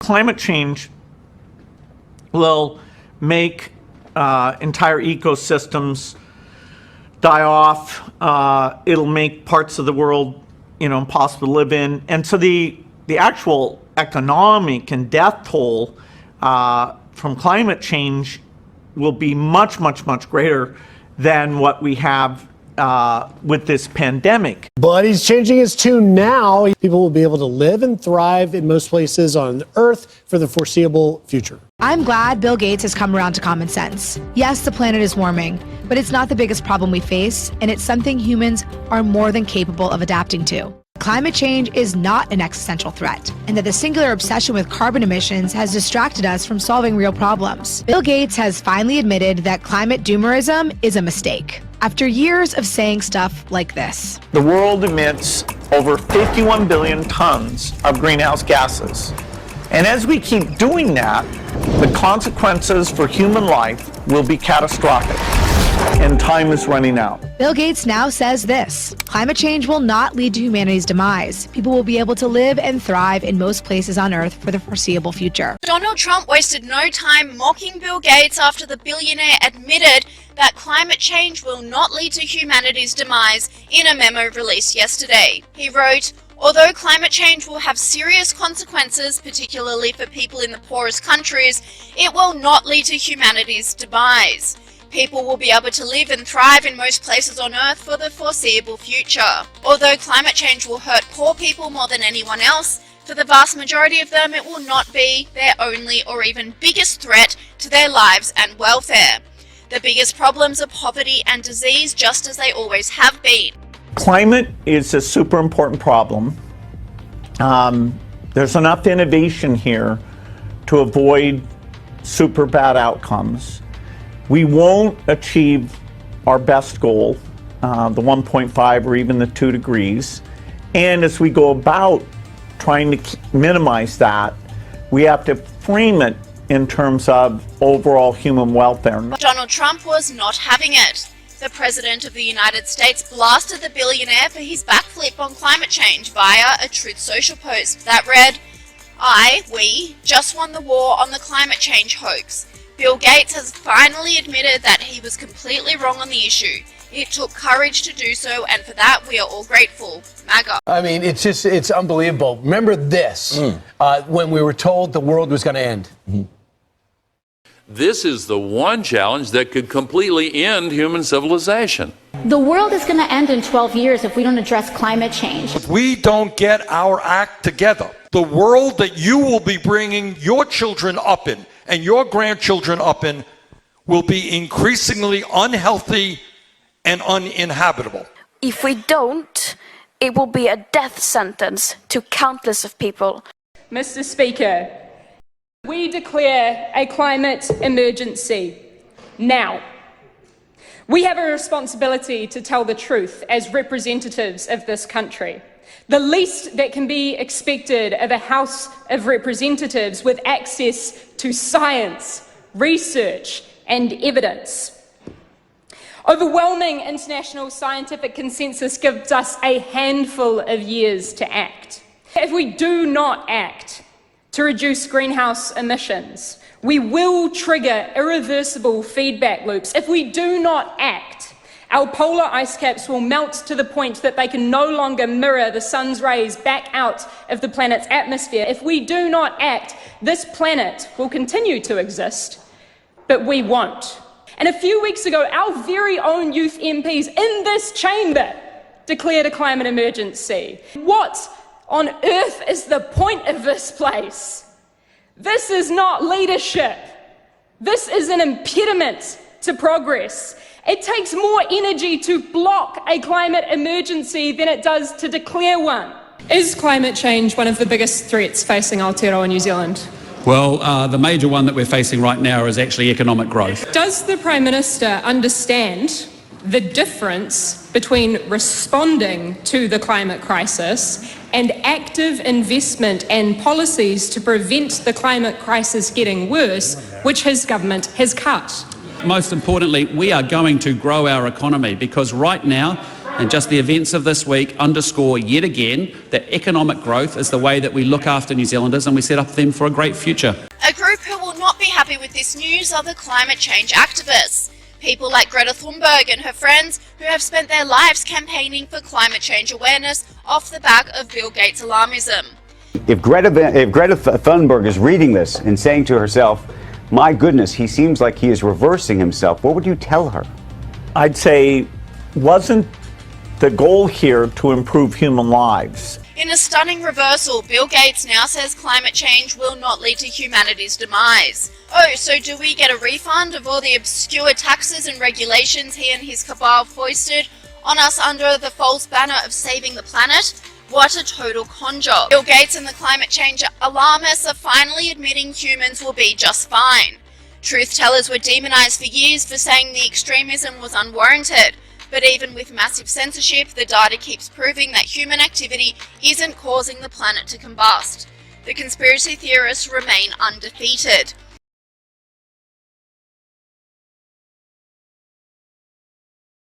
climate change will make entire ecosystems die off. It'll make parts of the world, impossible to live in. And so the actual economic and death toll from climate change will be much, much, much greater than what we have with this pandemic. But he's changing his tune now. People will be able to live and thrive in most places on Earth for the foreseeable future. I'm glad Bill Gates has come around to common sense. Yes, the planet is warming, but it's not the biggest problem we face, and it's something humans are more than capable of adapting to. Climate change is not an existential threat, and that the singular obsession with carbon emissions has distracted us from solving real problems. Bill Gates has finally admitted that climate doomerism is a mistake, after years of saying stuff like this. The world emits over 51 billion tons of greenhouse gases. And as we keep doing that, the consequences for human life will be catastrophic. And time is running out. Bill Gates now says this: climate change will not lead to humanity's demise. People will be able to live and thrive in most places on Earth for the foreseeable future. Donald Trump wasted no time mocking Bill Gates after the billionaire admitted that climate change will not lead to humanity's demise in a memo released yesterday. He wrote, "Although climate change will have serious consequences, particularly for people in the poorest countries, it will not lead to humanity's demise. People will be able to live and thrive in most places on Earth for the foreseeable future. Although climate change will hurt poor people more than anyone else, for the vast majority of them it will not be their only or even biggest threat to their lives and welfare. The biggest problems are poverty and disease, just as they always have been." Climate is a super important problem. There's enough innovation here to avoid super bad outcomes. We won't achieve our best goal, the 1.5 or even the 2 degrees. And as we go about trying to minimize that, we have to frame it in terms of overall human welfare. Donald Trump was not having it. The President of the United States blasted the billionaire for his backflip on climate change via a Truth Social post that read, we just won the war on the climate change hoax. Bill Gates has finally admitted that he was completely wrong on the issue. It took courage to do so, and for that we are all grateful. MAGA. I mean, it's unbelievable. Remember this, when we were told the world was going to end. This is the one challenge that could completely end human civilization. The world is going to end in 12 years if we don't address climate change. If we don't get our act together, the world that you will be bringing your children up in and your grandchildren up in will be increasingly unhealthy and uninhabitable. If we don't, it will be a death sentence to countless of people. Mr. Speaker, we declare a climate emergency now. We have a responsibility to tell the truth as representatives of this country. The least that can be expected of a House of Representatives with access to science, research, and evidence. Overwhelming international scientific consensus gives us a handful of years to act. If we do not act to reduce greenhouse emissions, we will trigger irreversible feedback loops. If we do not act, our polar ice caps will melt to the point that they can no longer mirror the sun's rays back out of the planet's atmosphere. If we do not act, this planet will continue to exist, but we won't. And a few weeks ago, our very own youth MPs in this chamber declared a climate emergency. What on earth is the point of this place? This is not leadership. This is an impediment to progress. It takes more energy to block a climate emergency than it does to declare one. Is climate change one of the biggest threats facing Aotearoa New Zealand? Well, the major one that we're facing right now is actually economic growth. Does the Prime Minister understand the difference between responding to the climate crisis and active investment and policies to prevent the climate crisis getting worse, which his government has cut? Most importantly, we are going to grow our economy because right now And just the events of this week underscore yet again that economic growth is the way that we look after New Zealanders and we set up them for a great future. A group who will not be happy with this news are the climate change activists. People like Greta Thunberg and her friends who have spent their lives campaigning for climate change awareness off the back of Bill Gates' alarmism. If Greta Thunberg is reading this and saying to herself, my goodness, he seems like he is reversing himself, what would you tell her? I'd say, wasn't the goal here to improve human lives? In a stunning reversal, Bill Gates now says climate change will not lead to humanity's demise. Oh, so do we get a refund of all the obscure taxes and regulations he and his cabal foisted on us under the false banner of saving the planet? What a total con job. Bill Gates and the climate change alarmists are finally admitting humans will be just fine. Truth tellers were demonized for years for saying the extremism was unwarranted. But even with massive censorship, the data keeps proving that human activity isn't causing the planet to combust. The conspiracy theorists remain undefeated.